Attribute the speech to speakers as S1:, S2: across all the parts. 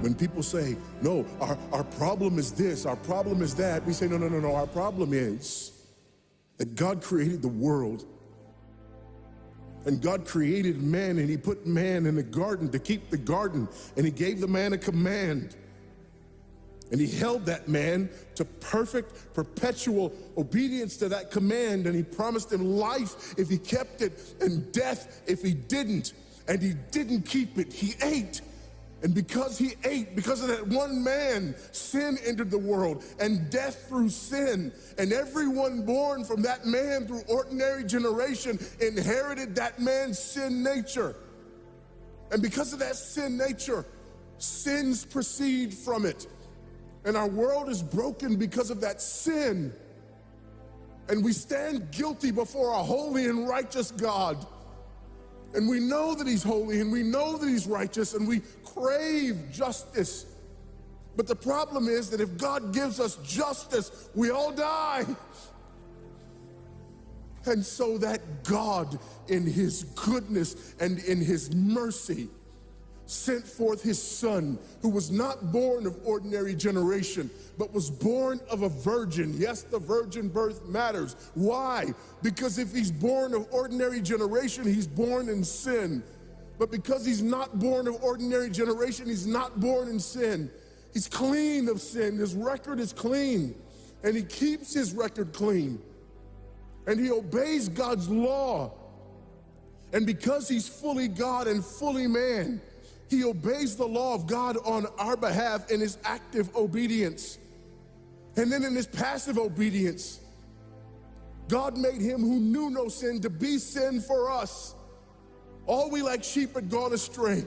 S1: When people say, no, our problem is this, our problem is that, we say, no, our problem is that God created the world. And God created man, and he put man in the garden to keep the garden, and he gave the man a command. And he held that man to perfect, perpetual obedience to that command, and he promised him life if he kept it, and death if he didn't. And he didn't keep it, he ate. And because he ate, because of that one man, sin entered the world, and death through sin. And everyone born from that man through ordinary generation inherited that man's sin nature. And because of that sin nature, sins proceed from it. And our world is broken because of that sin. And we stand guilty before a holy and righteous God. And we know that he's holy, and we know that he's righteous, and we crave justice. But the problem is that if God gives us justice, we all die. And so that God, in his goodness and in his mercy, sent forth his son, who was not born of ordinary generation, but was born of a virgin. Yes, the virgin birth matters. Why? Because if he's born of ordinary generation, he's born in sin. But because he's not born of ordinary generation, he's not born in sin. He's clean of sin. His record is clean. And he keeps his record clean. And he obeys God's law. And because he's fully God and fully man, he obeys the law of God on our behalf in his active obedience. And then in his passive obedience, God made him who knew no sin to be sin for us. All we like sheep had gone astray.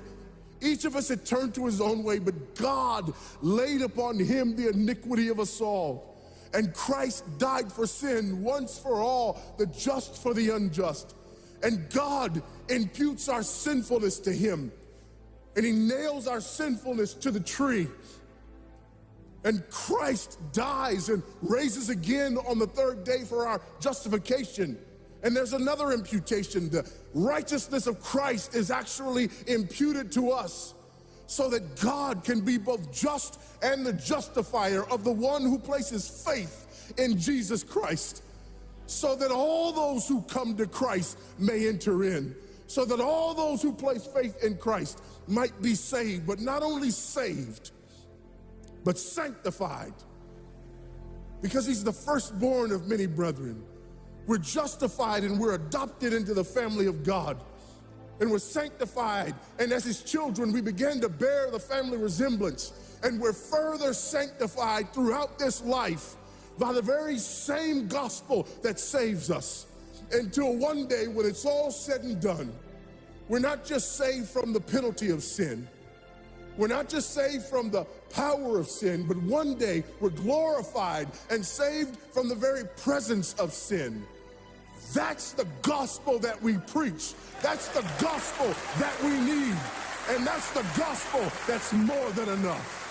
S1: Each of us had turned to his own way, but God laid upon him the iniquity of us all. And Christ died for sin once for all, the just for the unjust. And God imputes our sinfulness to him. And he nails our sinfulness to the tree. And Christ dies and raises again on the third day for our justification. And there's another imputation. The righteousness of Christ is actually imputed to us so that God can be both just and the justifier of the one who places faith in Jesus Christ, so that all those who come to Christ may enter in, so that all those who place faith in Christ might be saved, but not only saved, but sanctified, because he's the firstborn of many brethren. We're justified and we're adopted into the family of God, and we're sanctified, and as his children we begin to bear the family resemblance, and we're further sanctified throughout this life by the very same gospel that saves us, until one day when it's all said and done, we're not just saved from the penalty of sin, we're not just saved from the power of sin, but one day we're glorified and saved from the very presence of sin. That's the gospel that we preach. That's the gospel that we need. And that's the gospel that's more than enough.